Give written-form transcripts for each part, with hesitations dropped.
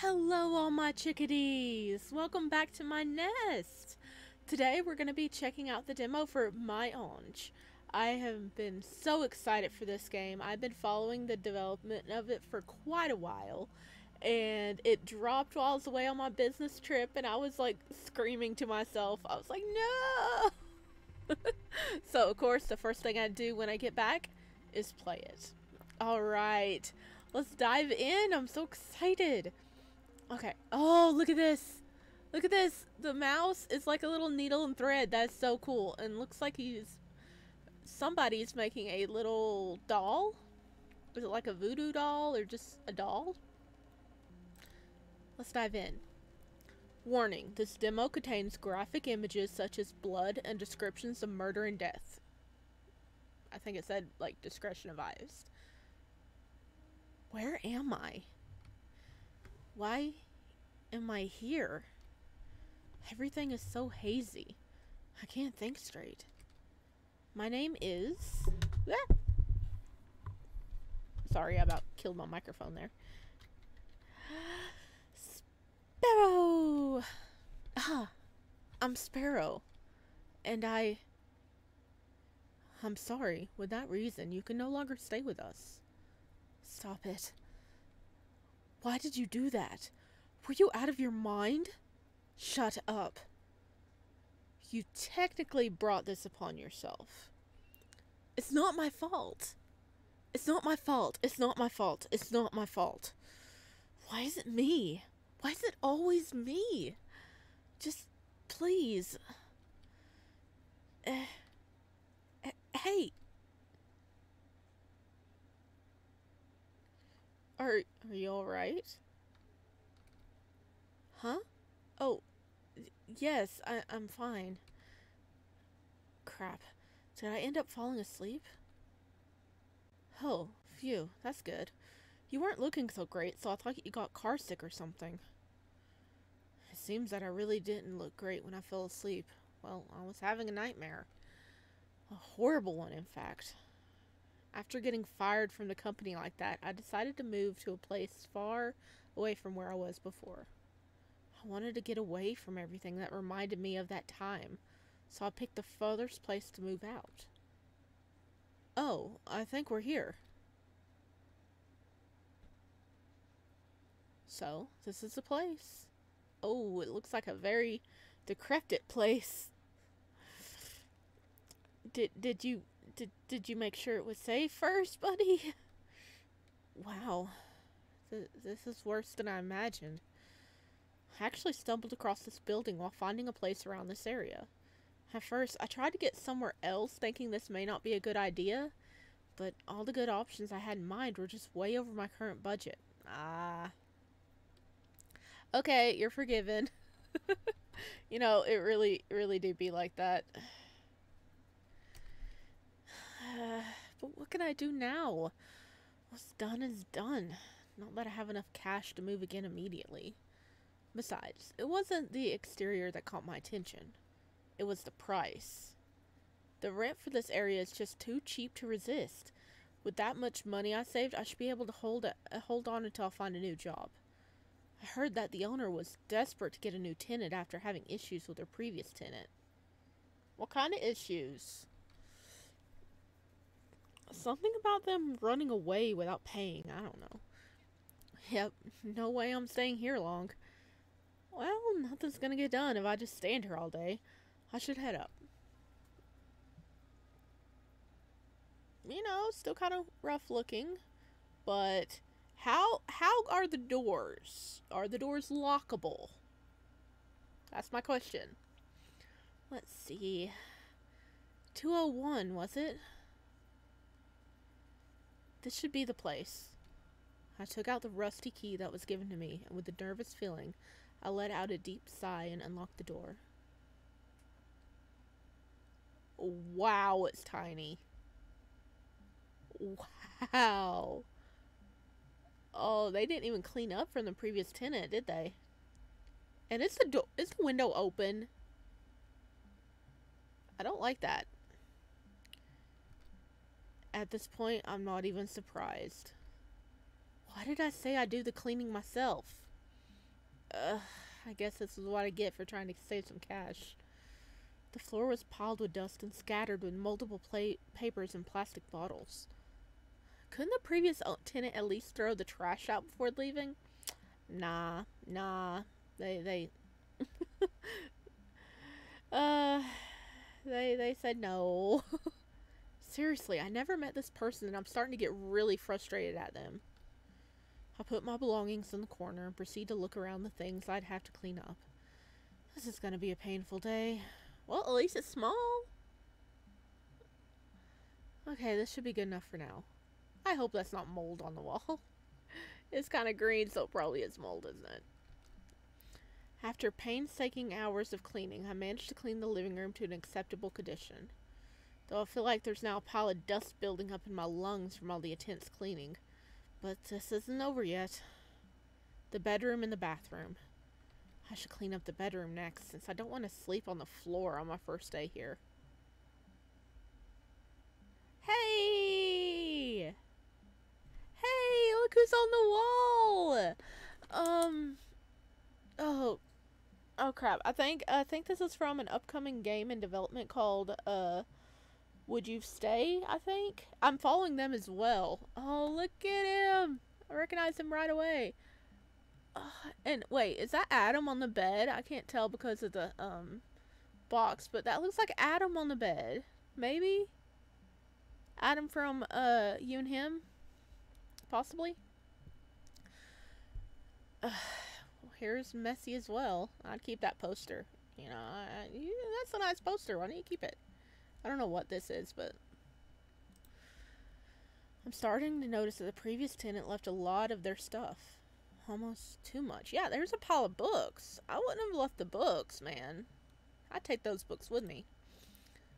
Hello all my chickadees! Welcome back to my nest! Today we're going to be checking out the demo for my Ange. I have been so excited for this game. I've been following the development of it for quite a while, and it dropped while I was away on my business trip, and I was like screaming to myself. I was like, no! So of course the first thing I do when I get back is play it. Alright, let's dive in. I'm so excited. Okay. Oh, look at this. Look at this. The mouse is like a little needle and thread. That's so cool. And looks like somebody's making a little doll. Is it like a voodoo doll or just a doll? Let's dive in. Warning. This demo contains graphic images such as blood and descriptions of murder and death. I think it said, like, discretion advised. Where am I? Why am I here? Everything is so hazy. I can't think straight. My name is... Ah! Sorry, I about killed my microphone there. Sparrow! I'm Sparrow. And I'm sorry. With that reason, you can no longer stay with us. Stop it. Why did you do that? Were you out of your mind? Shut up. You technically brought this upon yourself. It's not my fault. It's not my fault. It's not my fault. It's not my fault. Why is it me? Why is it always me? Just, please. Hey. Are you alright? Huh? Oh, yes, I'm fine. Crap. Did I end up falling asleep? Oh, phew, that's good. You weren't looking so great, so I thought you got car sick or something. It seems that I really didn't look great when I fell asleep. Well, I was having a nightmare. A horrible one, in fact. After getting fired from the company like that, I decided to move to a place far away from where I was before. I wanted to get away from everything that reminded me of that time, so I picked the furthest place to move out. Oh, I think we're here. So, this is the place. Oh, it looks like a very decrepit place. Did you make sure it was safe first, buddy? Wow. This is worse than I imagined. I actually stumbled across this building while finding a place around this area. At first, I tried to get somewhere else, thinking this may not be a good idea, but all the good options I had in mind were just way over my current budget. Okay, you're forgiven. You know, it really do be like that. But what can I do now? What's done is done. Not that I have enough cash to move again immediately. Besides, it wasn't the exterior that caught my attention. It was the price. The rent for this area is just too cheap to resist. With that much money I saved, I should be able to hold on until I find a new job. I heard that the owner was desperate to get a new tenant after having issues with their previous tenant. What kind of issues? Something about them running away without paying. I don't know. Yep, no way I'm staying here long. Well, nothing's gonna get done if I just stand here all day. I should head up. You know, still kind of rough looking. But how are the doors? Are the doors lockable? That's my question. Let's see. 201, was it? This should be the place. I took out the rusty key that was given to me, and with a nervous feeling, I let out a deep sigh and unlocked the door. Wow, it's tiny. Wow. Oh, they didn't even clean up from the previous tenant, did they? And is the window open? I don't like that. At this point, I'm not even surprised. Why did I say I do the cleaning myself? I guess this is what I get for trying to save some cash. The floor was piled with dust and scattered with multiple papers and plastic bottles. Couldn't the previous tenant at least throw the trash out before leaving? Nah. They they said no. Seriously, I never met this person and I'm starting to get really frustrated at them. I put my belongings in the corner and proceed to look around the things I'd have to clean up. This is gonna be a painful day. Well, at least it's small. Okay, this should be good enough for now. I hope that's not mold on the wall. It's kind of green, so it probably is mold, isn't it? After painstaking hours of cleaning, I managed to clean the living room to an acceptable condition. Though I feel like there's now a pile of dust building up in my lungs from all the intense cleaning. But this isn't over yet. The bedroom and the bathroom. I should clean up the bedroom next, since I don't want to sleep on the floor on my first day here. Hey! Hey, look who's on the wall! Oh crap. I think this is from an upcoming game in development called, Would You Stay, I think? I'm following them as well. Oh, look at him! I recognize him right away. And wait, is that Adam on the bed? I can't tell because of the, box, but that looks like Adam on the bed. Maybe? Adam from, You and Him? Possibly? Here's Messy as well. I'd keep that poster. You know, that's a nice poster. Why don't you keep it? I don't know what this is, but I'm starting to notice that the previous tenant left a lot of their stuff. Almost too much. Yeah, there's a pile of books. I wouldn't have left the books, man. I'd take those books with me.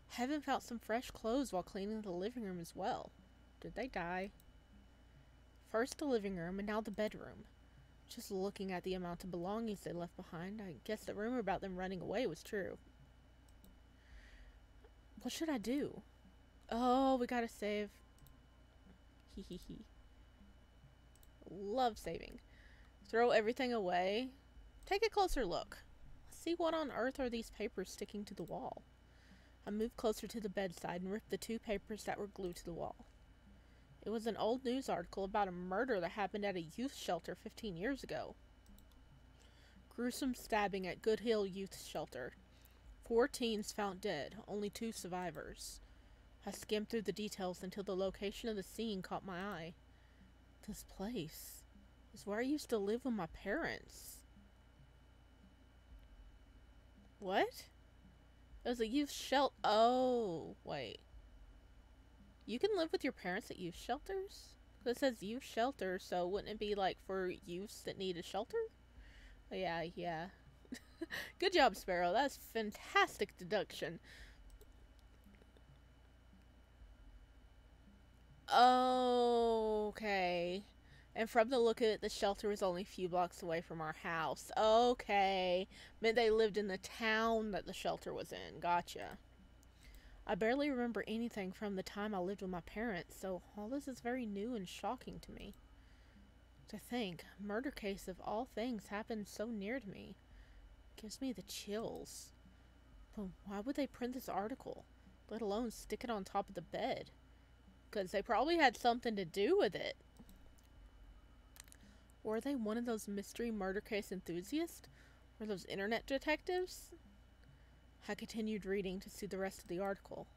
Haven't found some fresh clothes while cleaning the living room as well. Did they die? First the living room, and now the bedroom. Just looking at the amount of belongings they left behind, I guess the rumor about them running away was true. What should I do? Oh, we gotta save. Hee. Love saving. Throw everything away. Take a closer look. See what on earth are these papers sticking to the wall. I moved closer to the bedside and ripped the 2 papers that were glued to the wall. It was an old news article about a murder that happened at a youth shelter 15 years ago. Gruesome stabbing at Good Hill Youth Shelter. 4 teens found dead, only 2 survivors. I skimmed through the details until the location of the scene caught my eye. This place is where I used to live with my parents. What? It was a youth shelter. Oh, wait. You can live with your parents at youth shelters? It says youth shelter, so wouldn't it be like for youths that need a shelter? Oh, yeah. Good job, Sparrow. That's fantastic deduction. Okay. And from the look of it, the shelter was only a few blocks away from our house. Okay. Meant they lived in the town that the shelter was in. Gotcha. I barely remember anything from the time I lived with my parents, so all this is very new and shocking to me. To think, a murder case of all things happened so near to me. Gives me the chills. But why would they print this article? Let alone stick it on top of the bed? Because they probably had something to do with it. Were they one of those mystery murder case enthusiasts? Or those internet detectives? I continued reading to see the rest of the article.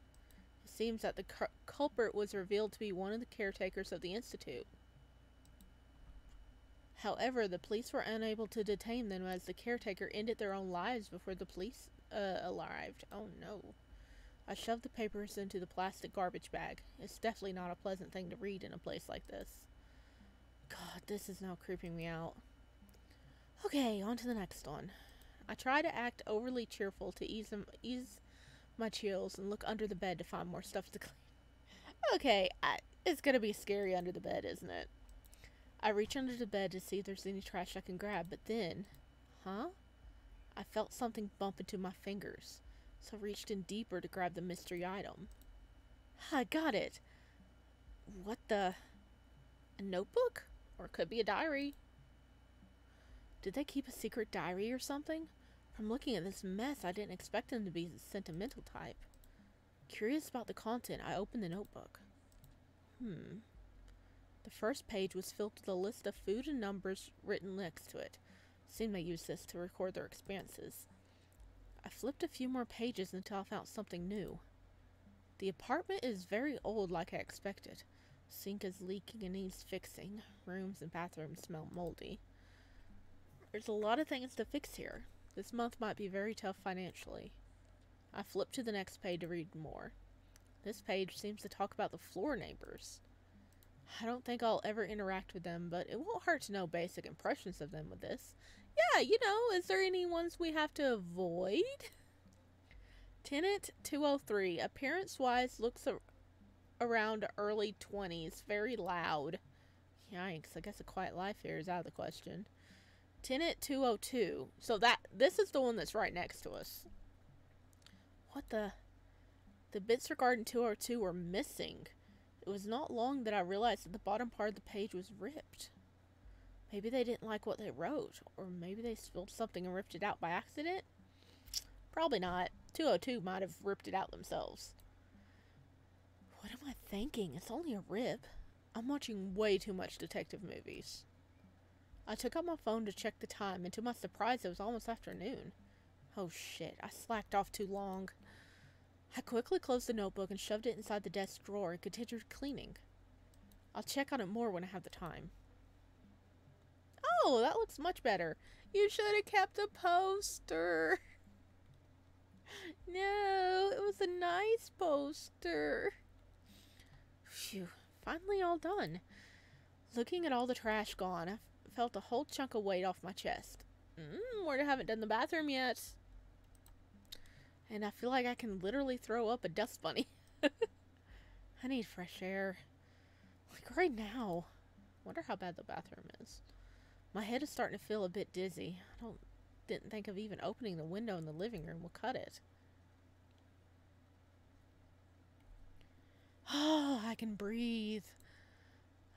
It seems that the culprit was revealed to be one of the caretakers of the institute. However, the police were unable to detain them as the caretaker ended their own lives before the police arrived. Oh no. I shoved the papers into the plastic garbage bag. It's definitely not a pleasant thing to read in a place like this. God, this is now creeping me out. Okay, on to the next one. I try to act overly cheerful to ease my chills and look under the bed to find more stuff to clean. Okay, it's gonna be scary under the bed, isn't it? I reach under the bed to see if there's any trash I can grab, but then, I felt something bump into my fingers, so I reached in deeper to grab the mystery item. I got it! What the? A notebook? Or it could be a diary. Did they keep a secret diary or something? From looking at this mess, I didn't expect them to be the sentimental type. Curious about the content, I opened the notebook. The first page was filled with a list of food and numbers written next to it. Seemed they used this to record their expenses. I flipped a few more pages until I found something new. The apartment is very old like I expected. Sink is leaking and needs fixing. Rooms and bathrooms smell moldy. There's a lot of things to fix here. This month might be very tough financially. I flipped to the next page to read more. This page seems to talk about the floor neighbors. I don't think I'll ever interact with them, but it won't hurt to know basic impressions of them with this. Yeah, you know, is there any ones we have to avoid? Tenant 203. Appearance-wise, looks around early 20s. Very loud. Yikes, I guess a quiet life here is out of the question. Tenant 202. So this is the one that's right next to us. What the? The bits regarding 202 were missing. It was not long that I realized that the bottom part of the page was ripped. Maybe they didn't like what they wrote, or maybe they spilled something and ripped it out by accident? Probably not. 202 might have ripped it out themselves. What am I thinking? It's only a rip. I'm watching way too much detective movies. I took out my phone to check the time, and to my surprise, it was almost afternoon. Oh shit, I slacked off too long. I quickly closed the notebook and shoved it inside the desk drawer and continued cleaning. I'll check on it more when I have the time. Oh, that looks much better. You should have kept the poster. No, it was a nice poster. Phew, finally all done. Looking at all the trash gone, I felt a whole chunk of weight off my chest. Where I haven't done the bathroom yet. And I feel like I can literally throw up a dust bunny. I need fresh air. Like right now. Wonder how bad the bathroom is. My head is starting to feel a bit dizzy. Didn't think of even opening the window in the living room will cut it. Oh, I can breathe.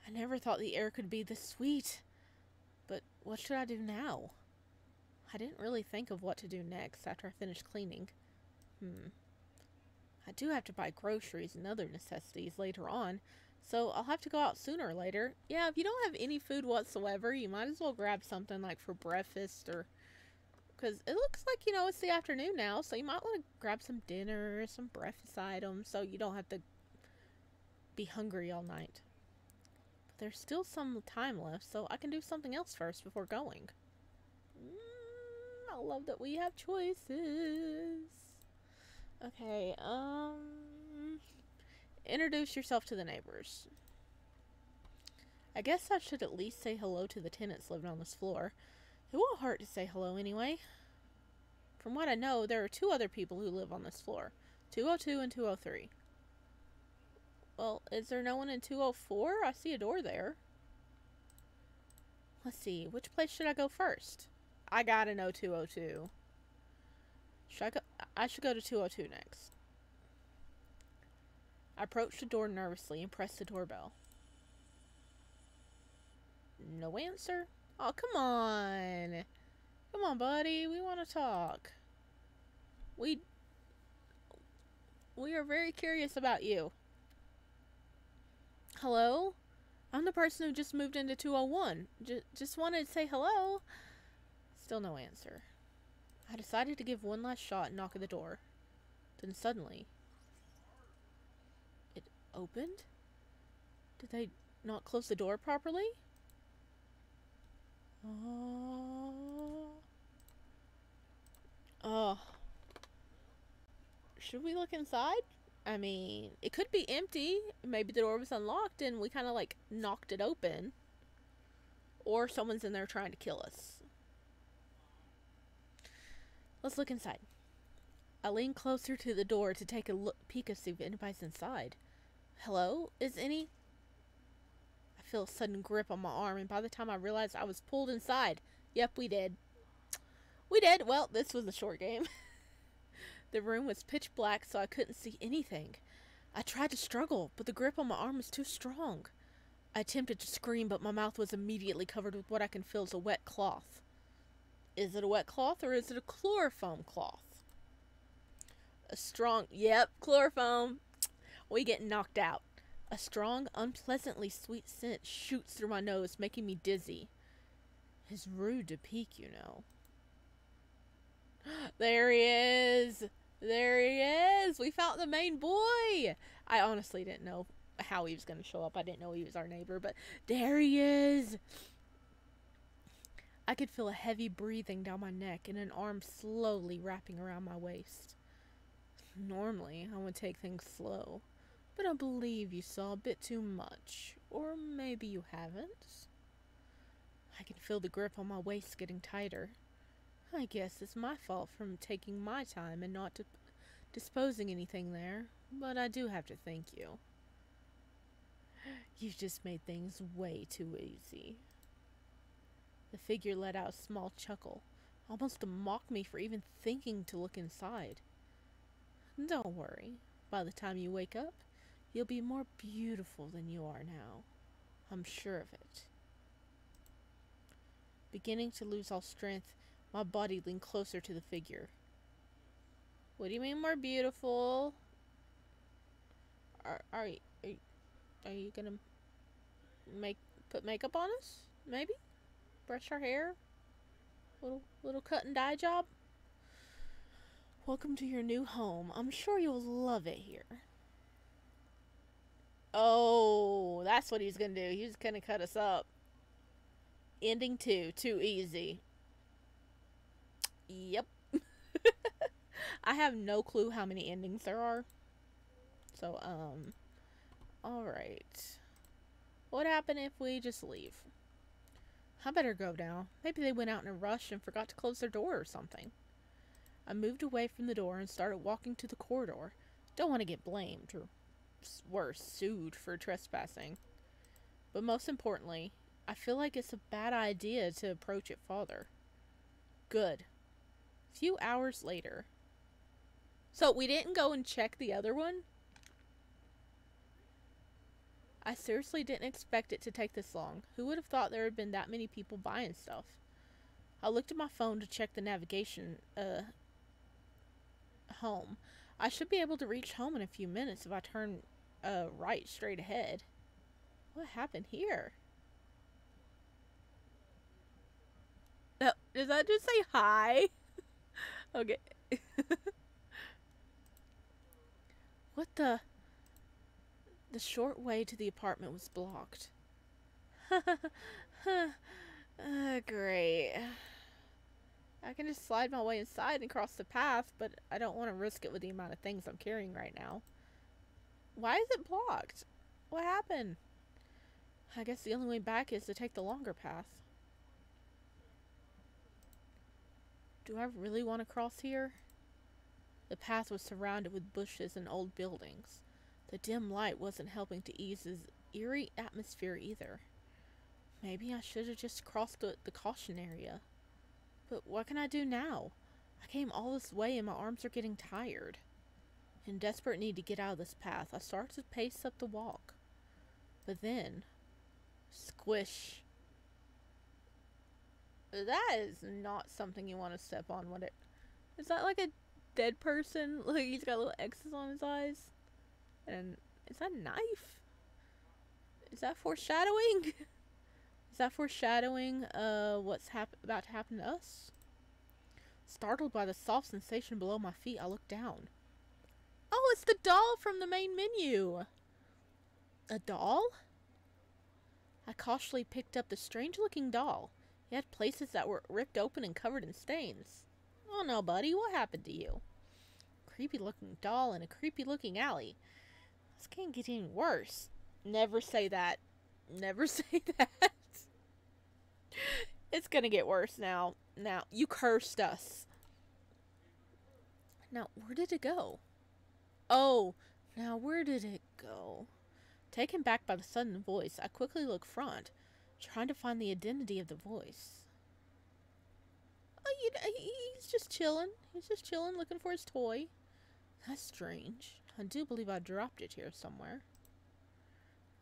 I never thought the air could be this sweet. But what should I do now? I didn't really think of what to do next after I finished cleaning. I do have to buy groceries and other necessities later on, so I'll have to go out sooner or later. Yeah, if you don't have any food whatsoever, you might as well grab something like for breakfast or... Because it looks like, you know, it's the afternoon now, so you might want to grab some dinner, some breakfast items, so you don't have to be hungry all night. But there's still some time left, so I can do something else first before going. I love that we have choices. Okay, introduce yourself to the neighbors. I guess I should at least say hello to the tenants living on this floor. It won't hurt to say hello anyway. From what I know, there are 2 other people who live on this floor. 202 and 203. Well, is there no one in 204? I see a door there. Let's see, which place should I go first? I gotta know 202. I should go to 202 next. I approached the door nervously and pressed the doorbell. No answer? Oh, come on. Come on, buddy. We want to talk. We are very curious about you. Hello? I'm the person who just moved into 201. Just wanted to say hello. Still no answer. I decided to give one last shot and knock at the door. Then suddenly, it opened? Did they not close the door properly? Oh. Should we look inside? I mean, it could be empty. Maybe the door was unlocked and we kind of like knocked it open. Or someone's in there trying to kill us. Let's look inside. I lean closer to the door to take a peek to see if anybody's inside. Hello? Is any... I feel a sudden grip on my arm, and by the time I realized I was pulled inside. Yep, we did. We did. Well, this was a short game. The room was pitch black, so I couldn't see anything. I tried to struggle, but the grip on my arm was too strong. I attempted to scream, but my mouth was immediately covered with what I can feel as a wet cloth. Is it a wet cloth or is it a chloroform cloth? A strong, yep, chloroform. We get knocked out. A strong, unpleasantly sweet scent shoots through my nose, making me dizzy. It's rude to peek, you know. There he is! There he is! We found the main boy! I honestly didn't know how he was going to show up. I didn't know he was our neighbor, but there he is! I could feel a heavy breathing down my neck and an arm slowly wrapping around my waist. Normally, I would take things slow, but I believe you saw a bit too much. Or maybe you haven't. I can feel the grip on my waist getting tighter. I guess it's my fault from taking my time and not disposing anything there, but I do have to thank you. You've just made things way too easy. The figure let out a small chuckle, almost to mock me for even thinking to look inside. Don't worry. By the time you wake up, you'll be more beautiful than you are now. I'm sure of it. Beginning to lose all strength, my body leaned closer to the figure. What do you mean more beautiful? Are you gonna put makeup on us? Maybe? Brush our hair? Little cut and dye job? Welcome to your new home. I'm sure you'll love it here. Oh, that's what he's gonna do. He's gonna cut us up. Ending 2. Too easy. Yep. I have no clue how many endings there are. So, alright. What happened if we just leave? I better go now. Maybe they went out in a rush and forgot to close their door or something. I moved away from the door and started walking to the corridor. Don't want to get blamed, or worse, sued for trespassing. But most importantly, I feel like it's a bad idea to approach it farther. Good. A few hours later. So we didn't go and check the other one? I seriously didn't expect it to take this long. Who would have thought there had been that many people buying stuff? I looked at my phone to check the navigation, home. I should be able to reach home in a few minutes if I turn, right straight ahead. What happened here? Does that just say hi? Okay. What the? The short way to the apartment was blocked. Great. I can just slide my way inside and cross the path, but I don't want to risk it with the amount of things I'm carrying right now. Why is it blocked? What happened? I guess the only way back is to take the longer path. Do I really want to cross here? The path was surrounded with bushes and old buildings. The dim light wasn't helping to ease his eerie atmosphere either. Maybe I should have just crossed the caution area. But what can I do now? I came all this way and my arms are getting tired. In desperate need to get out of this path, I started to pace up the walk. But then, squish. That is not something you want to step on, would it? Is that like a dead person? Like he's got little X's on his eyes? And is that a knife? Is that foreshadowing? Is that foreshadowing what's about to happen to us? Startled by the soft sensation below my feet, I looked down. Oh, it's the doll from the main menu! A doll? I cautiously picked up the strange-looking doll. It had places that were ripped open and covered in stains. Oh no, buddy, what happened to you? Creepy-looking doll in a creepy-looking alley. This can't get any worse. Never say that. Never say that. It's gonna get worse now. Now, you cursed us. Now, where did it go? Oh, now where did it go? Taken back by the sudden voice, I quickly looked front, trying to find the identity of the voice. Oh, he's just chilling. He's just chilling, looking for his toy. That's strange. I do believe I dropped it here somewhere.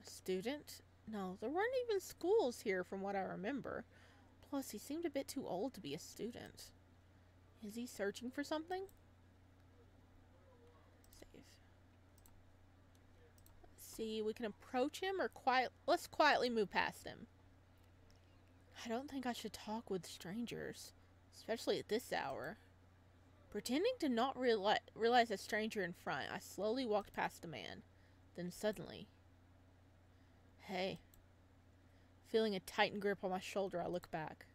A student? No, there weren't even schools here from what I remember. Plus, he seemed a bit too old to be a student. Is he searching for something? Save. Let's see, we can approach him or let's quietly move past him. I don't think I should talk with strangers, especially at this hour. Pretending to not realize a stranger in front, I slowly walked past the man. Then suddenly... Hey. Feeling a tightened grip on my shoulder, I look back.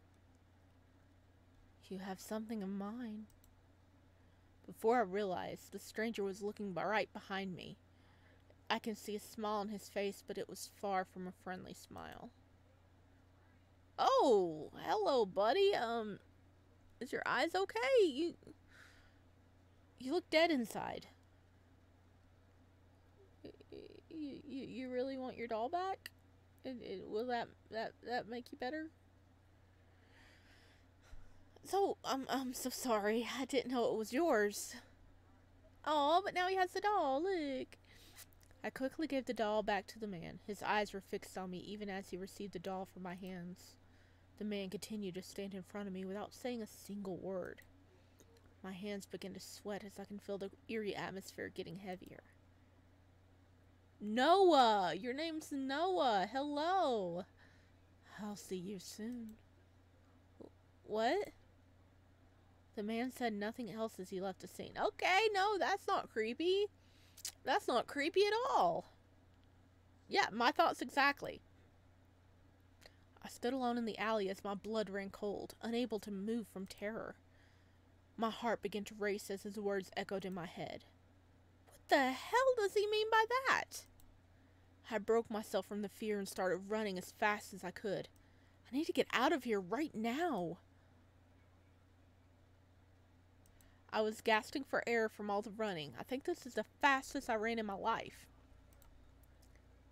You have something in mind. Before I realized, the stranger was looking right behind me. I can see a smile on his face, but it was far from a friendly smile. Oh, hello, buddy. Is your eyes okay? You look dead inside. You really want your doll back? Will that make you better? So, I'm so sorry. I didn't know it was yours. Oh, but now he has the doll. Look. I quickly gave the doll back to the man. His eyes were fixed on me even as he received the doll from my hands. The man continued to stand in front of me without saying a single word. My hands begin to sweat as I can feel the eerie atmosphere getting heavier. Noah! Your name's Noah! Hello! I'll see you soon. What? The man said nothing else as he left the scene. Okay, no, that's not creepy. That's not creepy at all. Yeah, my thoughts exactly. I stood alone in the alley as my blood ran cold, unable to move from terror. My heart began to race as his words echoed in my head. What the hell does he mean by that? I broke myself from the fear and started running as fast as I could. I need to get out of here right now. I was gasping for air from all the running. I think this is the fastest I ran in my life.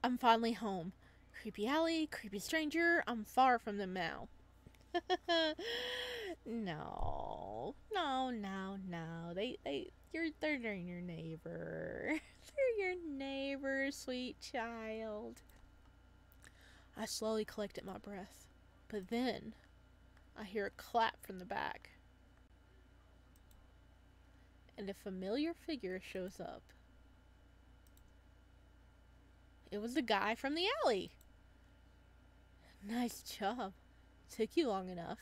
I'm finally home. Creepy alley, creepy stranger, I'm far from them now. No. They're your neighbor. They're your neighbor, sweet child. I slowly collected my breath. But then, I hear a clap from the back. And a familiar figure shows up. It was the guy from the alley. Nice job. Took you long enough.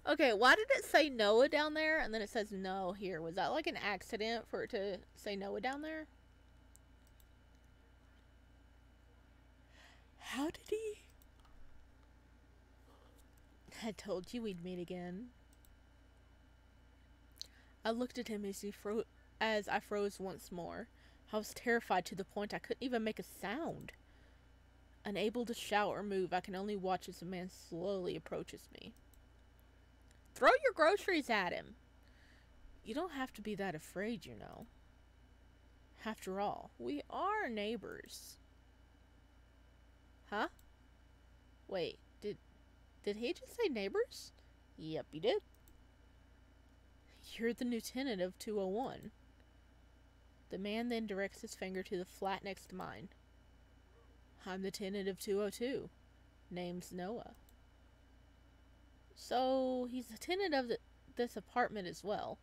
Okay, why did it say Noah down there and then it says no here? Was that like an accident for it to say Noah down there? How did he? I told you we'd meet again. I looked at him as I froze once more. I was terrified to the point I couldn't even make a sound. Unable to shout or move, I can only watch as the man slowly approaches me. Throw your groceries at him! You don't have to be that afraid, you know. After all, we are neighbors. Huh? Wait, did he just say neighbors? Yep, he did. You're the new tenant of 201. The man then directs his finger to the flat next to mine. I'm the tenant of 202. Name's Noah. So, he's a tenant of this apartment as well.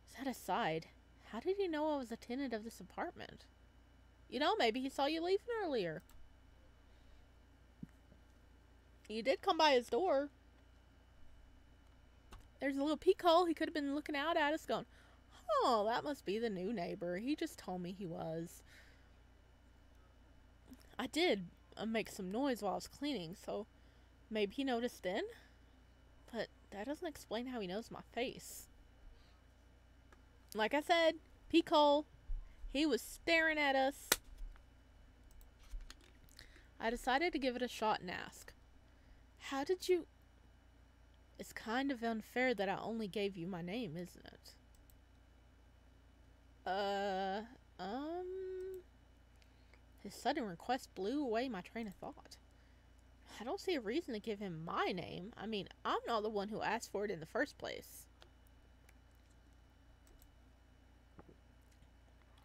Set aside, how did he know I was a tenant of this apartment? You know, maybe he saw you leaving earlier. You did come by his door. There's a little peek hole. He could have been looking out at us going, oh, that must be the new neighbor. He just told me he was. I did make some noise while I was cleaning, so maybe he noticed then? But that doesn't explain how he knows my face. Like I said, peek hole. He was staring at us. I decided to give it a shot and ask, how did you... It's kind of unfair that I only gave you my name, isn't it? His sudden request blew away my train of thought. I don't see a reason to give him my name. I mean, I'm not the one who asked for it in the first place.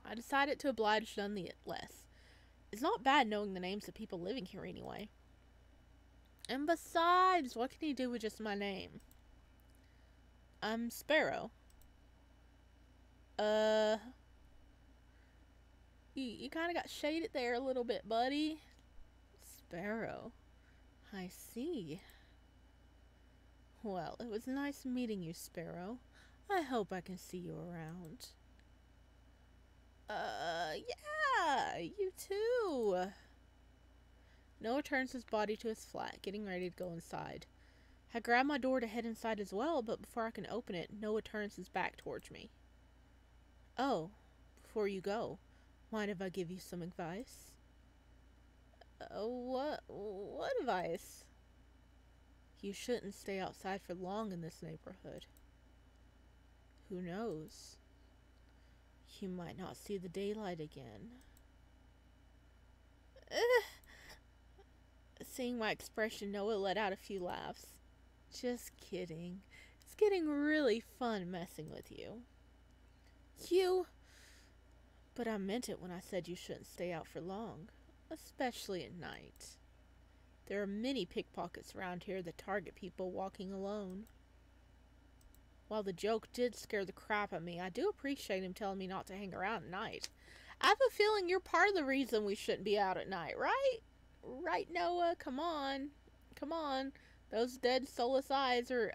I decided to oblige nonetheless. It's not bad knowing the names of people living here anyway. And besides, what can he do with just my name? I'm Sparrow. You kind of got shaded there a little bit, buddy. Sparrow. I see. Well, it was nice meeting you, Sparrow. I hope I can see you around. Yeah, you too. Noah turns his body to his flat, getting ready to go inside. I grab my door to head inside as well, but before I can open it, Noah turns his back towards me. Oh, before you go, mind if I give you some advice? What advice? You shouldn't stay outside for long in this neighborhood. Who knows? You might not see the daylight again. Seeing my expression, Noah let out a few laughs. Just kidding. It's getting really fun messing with you. But I meant it when I said you shouldn't stay out for long, especially at night. There are many pickpockets around here that target people walking alone. While the joke did scare the crap out of me, I do appreciate him telling me not to hang around at night. I have a feeling you're part of the reason we shouldn't be out at night, right? Right, Noah? Come on. Come on. Those dead soulless eyes are,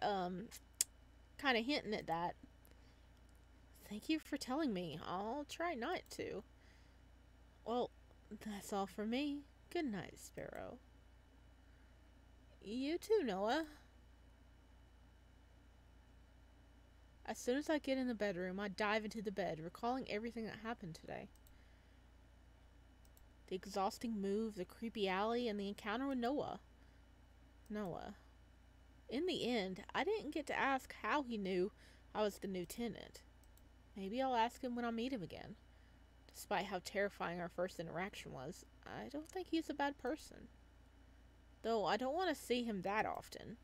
kind of hinting at that. Thank you for telling me. I'll try not to. Well, that's all for me. Good night, Sparrow. You too, Noah. As soon as I get in the bedroom, I dive into the bed, recalling everything that happened today. The exhausting move, the creepy alley, and the encounter with Noah. In the end, I didn't get to ask how he knew I was the new tenant. Maybe I'll ask him when I meet him again. Despite how terrifying our first interaction was, I don't think he's a bad person. Though I don't want to see him that often.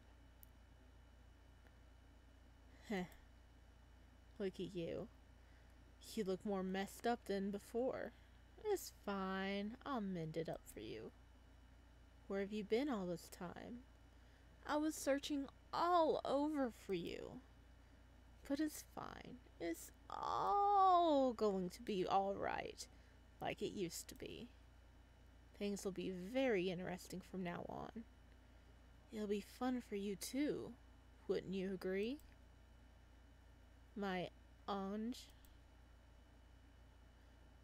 Heh. Look at you. You look more messed up than before. It's fine. I'll mend it up for you. Where have you been all this time? I was searching all over for you. But it's fine. It's all going to be alright, like it used to be. Things will be very interesting from now on. It'll be fun for you too. Wouldn't you agree? My Ange.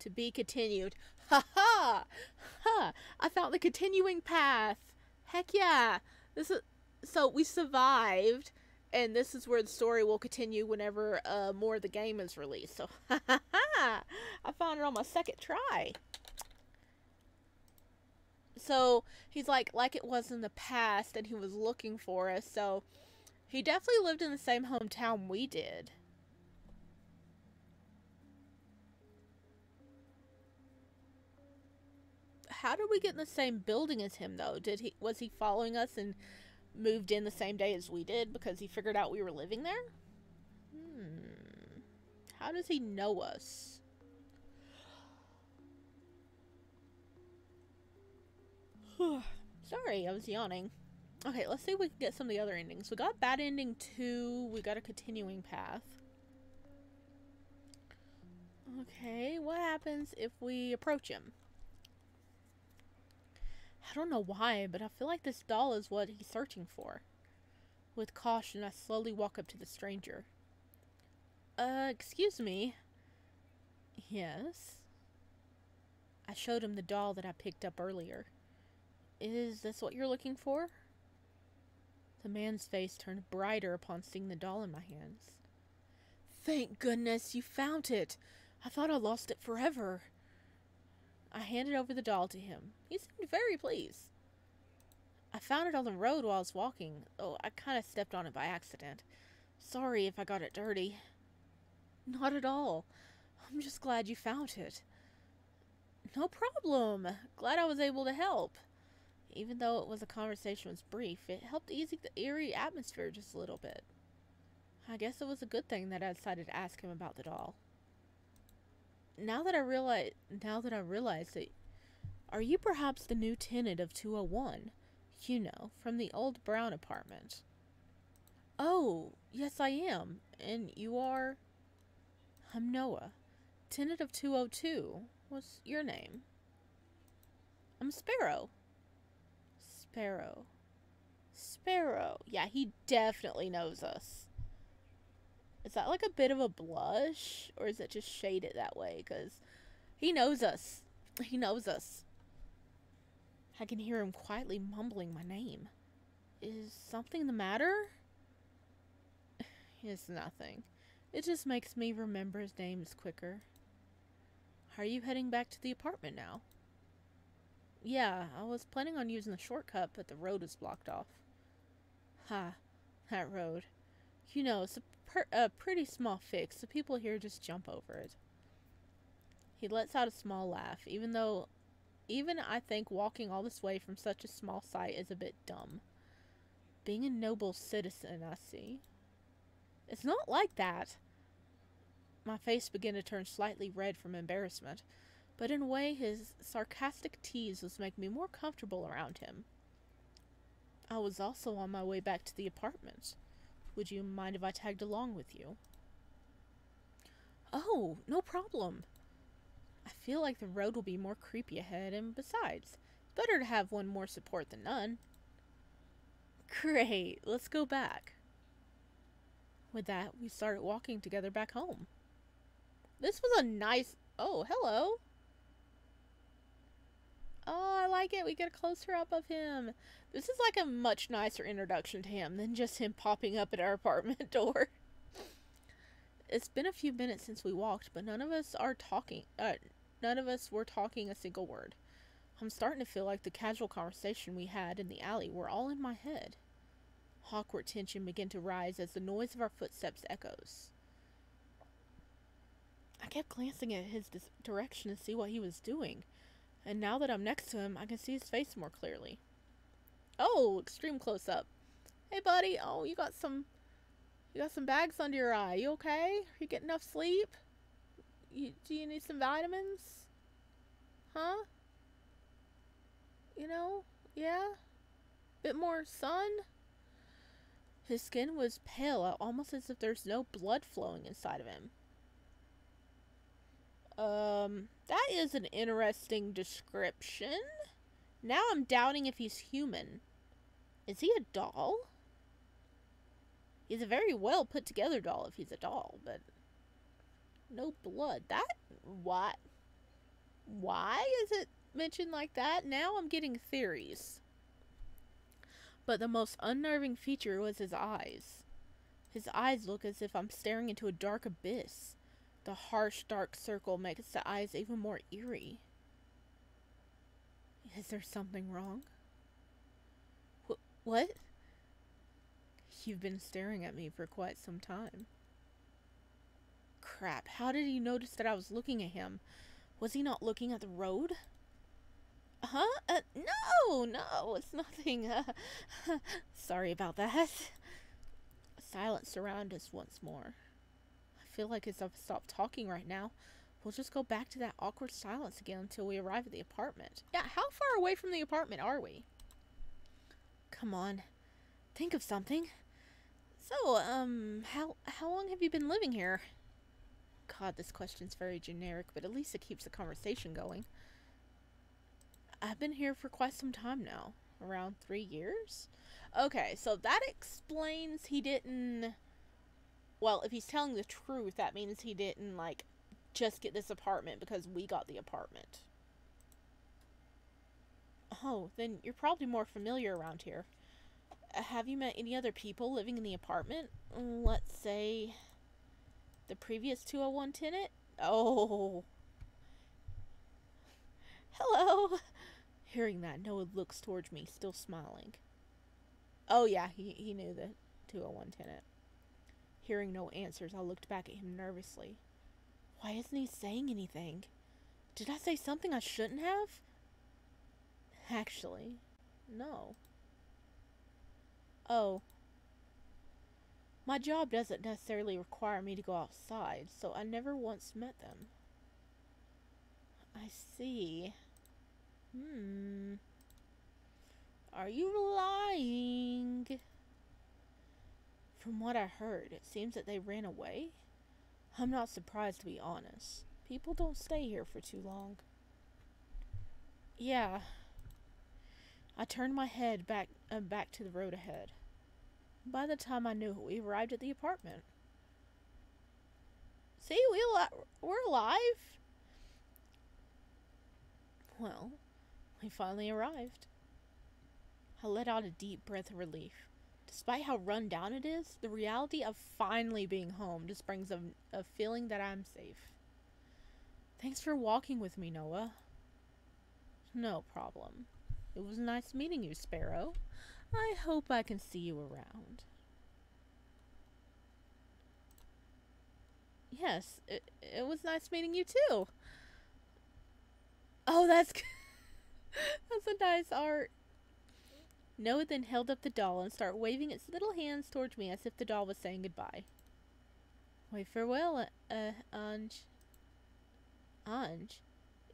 To be continued. Ha ha! Ha! I found the continuing path. Heck yeah! So we survived, and this is where the story will continue whenever more of the game is released. So ha ha ha! I found it on my second try. So he's like it was in the past, and he was looking for us. So he definitely lived in the same hometown we did. How did we get in the same building as him, though? Was he following us and moved in the same day as we did because he figured out we were living there? How does he know us? Sorry, I was yawning. Okay, let's see if we can get some of the other endings. We got bad ending 2. We got a continuing path. Okay, what happens if we approach him? I don't know why, but I feel like this doll is what he's searching for. With caution, I slowly walk up to the stranger. Excuse me. Yes? I showed him the doll that I picked up earlier. Is this what you're looking for? The man's face turned brighter upon seeing the doll in my hands. Thank goodness you found it. I thought I lost it forever. I handed over the doll to him. He seemed very pleased. I found it on the road while I was walking. Oh, I kind of stepped on it by accident. Sorry if I got it dirty. Not at all. I'm just glad you found it. No problem. Glad I was able to help. Even though the conversation was brief, it helped ease the eerie atmosphere just a little bit. I guess it was a good thing that I decided to ask him about the doll. Now that I realize it, are you perhaps the new tenant of 201? You know, from the old brown apartment. Oh, yes, I am. And you are? I'm Noah, tenant of 202. What's your name? I'm Sparrow. Sparrow. Sparrow. Yeah, he definitely knows us. Is that like a bit of a blush? Or is it just shaded that way? Because he knows us. He knows us. I can hear him quietly mumbling my name. Is something the matter? It's nothing. It just makes me remember his names quicker. Are you heading back to the apartment now? Yeah, I was planning on using the shortcut, but the road was blocked off. Ha, that road. You know, it's a pretty small fix. The people here just jump over it. He lets out a small laugh, even I think walking all this way from such a small site is a bit dumb. Being a noble citizen, I see. It's not like that. My face began to turn slightly red from embarrassment, but in a way his sarcastic tease was making me more comfortable around him. I was also on my way back to the apartment. Would you mind if I tagged along with you? Oh, no problem. I feel like the road will be more creepy ahead, and besides, it's better to have one more support than none. Great, let's go back. With that, we started walking together back home. This was a nice... Oh, hello. Oh, I like it. We get a closer up of him. This is like a much nicer introduction to him than just him popping up at our apartment door. It's been a few minutes since we walked, but none of us were talking a single word. I'm starting to feel like the casual conversation we had in the alley were all in my head. Awkward tension began to rise as the noise of our footsteps echoes. I kept glancing at his direction to see what he was doing, and now that I'm next to him, I can see his face more clearly. Oh, extreme close-up. Hey, buddy. Oh, you got some bags under your eye. You okay? Are you getting enough sleep? Do you need some vitamins? Huh? You know? Yeah? Bit more sun? His skin was pale, almost as if there's no blood flowing inside of him. That is an interesting description. Now I'm doubting if he's human. Is he a doll? He's a very well put together doll if he's a doll, but no blood. Why is it mentioned like that? Now I'm getting theories. But the most unnerving feature was his eyes. His eyes look as if I'm staring into a dark abyss. The harsh, dark circle makes the eyes even more eerie. Is there something wrong? What? You've been staring at me for quite some time. Crap, how did he notice that I was looking at him? Was he not looking at the road? Huh? No, it's nothing. Sorry about that. Silence surrounded us once more. I feel like as I've stopped talking right now, we'll just go back to that awkward silence again until we arrive at the apartment. Yeah, how far away from the apartment are we? Come on, think of something. So, how long have you been living here? God, this question's very generic, but at least it keeps the conversation going. I've been here for quite some time now. Around 3 years? Okay, so that explains he didn't... Well, if he's telling the truth, that means he didn't, like, just get this apartment because we got the apartment. Oh, then you're probably more familiar around here. Have you met any other people living in the apartment? Let's say... the previous 201 tenant? Oh... Hello! Hearing that, Noah looks towards me, still smiling. Oh yeah, he knew the 201 tenant. Hearing no answers, I looked back at him nervously. Why isn't he saying anything? Did I say something I shouldn't have? Actually, no. Oh. My job doesn't necessarily require me to go outside, so I never once met them. I see. Are you lying? From what I heard, it seems that they ran away. I'm not surprised, to be honest. People don't stay here for too long. Yeah. I turned my head back to the road ahead. By the time I knew it, we arrived at the apartment. See, we're alive. Well, we finally arrived. I let out a deep breath of relief. Despite how run down it is, the reality of finally being home just brings a feeling that I'm safe. Thanks for walking with me, Noah. No problem. It was nice meeting you, Sparrow. I hope I can see you around. Yes, it was nice meeting you too. Oh, that's that's a nice art. Noah then held up the doll and started waving its little hands towards me as if the doll was saying goodbye. Wait, farewell, Ange. Ange?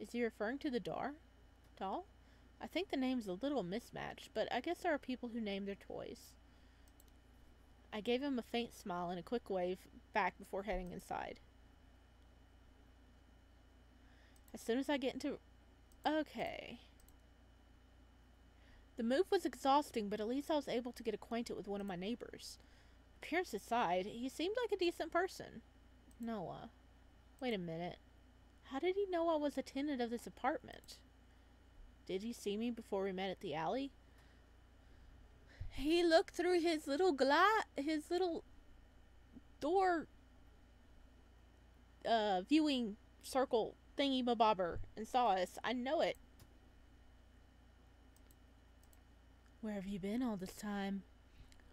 Is he referring to the doll? I think the name's a little mismatched, but I guess there are people who name their toys. I gave him a faint smile and a quick wave back before heading inside. As soon as I get into... Okay. The move was exhausting, but at least I was able to get acquainted with one of my neighbors. Appearance aside, he seemed like a decent person. Noah. Wait a minute. How did he know I was a tenant of this apartment? Did he see me before we met at the alley? He looked through his little door viewing circle thingy mabobber and saw us. I know it. Where have you been all this time?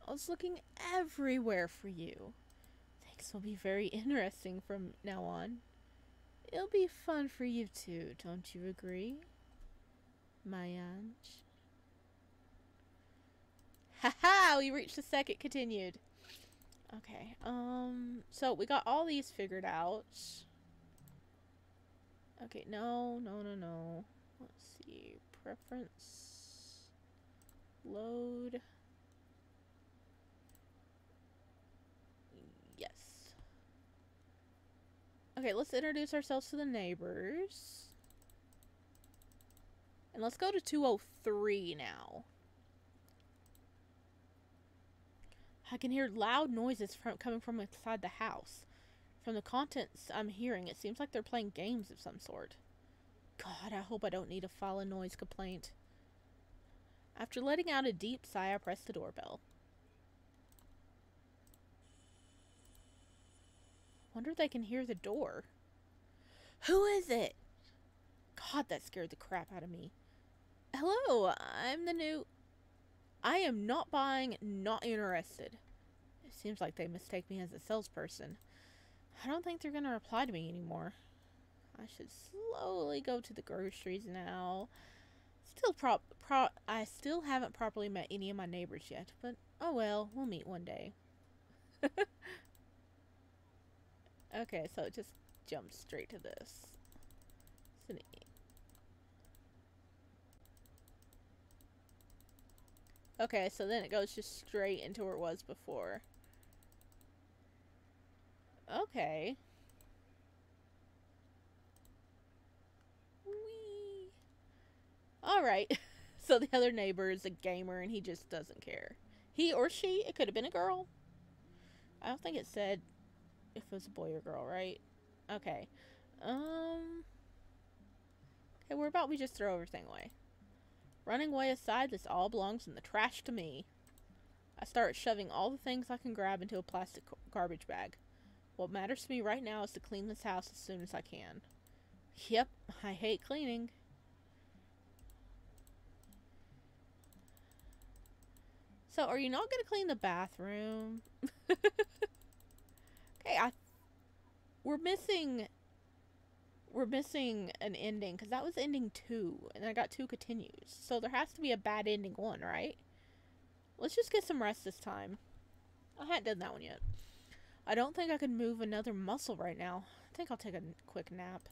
I was looking everywhere for you. Things will be very interesting from now on. It'll be fun for you too, don't you agree? My Ange. Haha! We reached the second continued. Okay, so we got all these figured out. Okay, no. Let's see. Preference. Load. Yes. Okay, let's introduce ourselves to the neighbors. And let's go to 203 now. I can hear loud noises coming from inside the house. From the contents I'm hearing, it seems like they're playing games of some sort. God, I hope I don't need to file a noise complaint. After letting out a deep sigh, I pressed the doorbell. Wonder if they can hear the door. Who is it? God, that scared the crap out of me. Hello, I'm the new... I am not buying, not interested. It seems like they mistake me as a salesperson. I don't think they're going to reply to me anymore. I should slowly go to the groceries now. I still haven't properly met any of my neighbors yet, but oh well, we'll meet one day. Okay, so it just jumps straight to this. Okay, so then it goes just straight into where it was before. Okay. Whee. Alright. So the other neighbor is a gamer and he just doesn't care. He or she, it could have been a girl. I don't think it said if it was a boy or girl, right? Okay. Okay, where about we just throw everything away? Running away aside, this all belongs in the trash to me. I start shoving all the things I can grab into a plastic garbage bag. What matters to me right now is to clean this house as soon as I can. Yep, I hate cleaning. So, are you not going to clean the bathroom? Okay, we're missing an ending, because that was ending 2, and I got 2 continues. So there has to be a bad ending 1, right? Let's just get some rest this time. I hadn't done that one yet. I don't think I can move another muscle right now. I think I'll take a quick nap.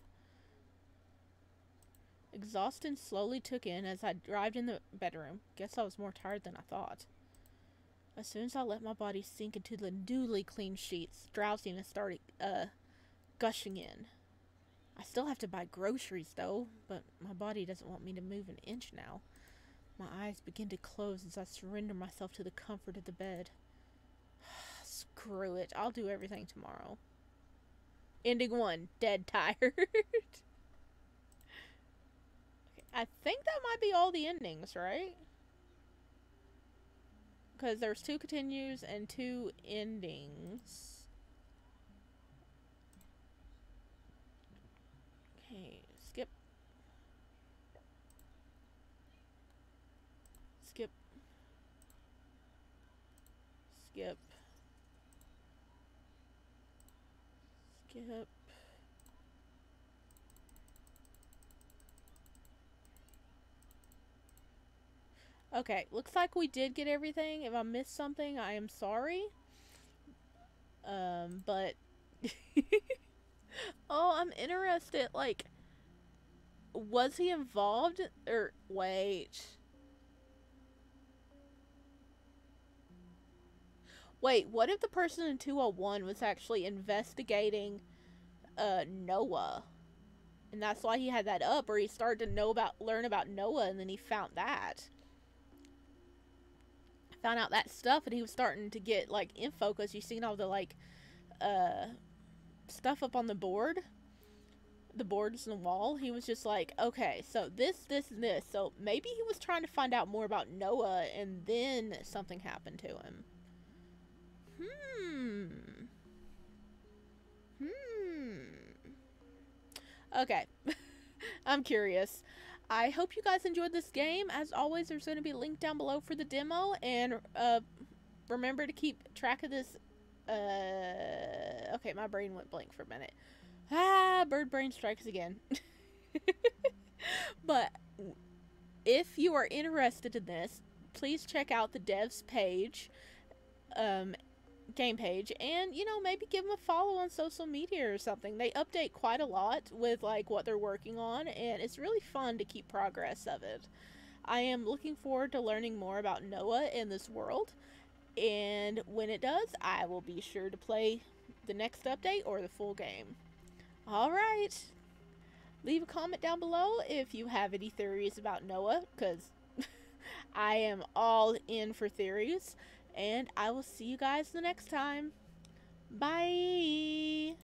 Exhaustion slowly took in as I arrived in the bedroom. Guess I was more tired than I thought. As soon as I let my body sink into the newly clean sheets, drowsiness started, gushing in. I still have to buy groceries, though, but my body doesn't want me to move an inch now. My eyes begin to close as I surrender myself to the comfort of the bed. Screw it, I'll do everything tomorrow. Ending 1, dead tired. Okay, I think that might be all the endings, right? Because there's 2 continues and 2 endings. Okay, skip. Skip. Skip. Skip. Okay, looks like we did get everything. If I missed something, I am sorry. But oh, I'm interested. Like, was he involved? Or wait. Wait, what if the person in 201 was actually investigating Noah? And that's why he had that up, or he started to learn about Noah, and then he found that. Found out that stuff, and he was starting to get, like, info, because you've seen all the, like, stuff up on the board. The boards on the wall. He was just like, okay, so this, and this. So maybe he was trying to find out more about Noah, and then something happened to him. Okay. I'm curious. I hope you guys enjoyed this game. As always, there's going to be a link down below for the demo. And remember to keep track of this. Okay, my brain went blank for a minute. Bird brain strikes again. But if you are interested in this, please check out the devs page. Game page, and maybe give them a follow on social media or something. They update quite a lot with like what they're working on, and it's really fun to keep progress of it. I am looking forward to learning more about Noah in this world, and when it does, I will be sure to play the next update or the full game. Alright, leave a comment down below if you have any theories about Noah, because I am all in for theories. And I will see you guys the next time. Bye!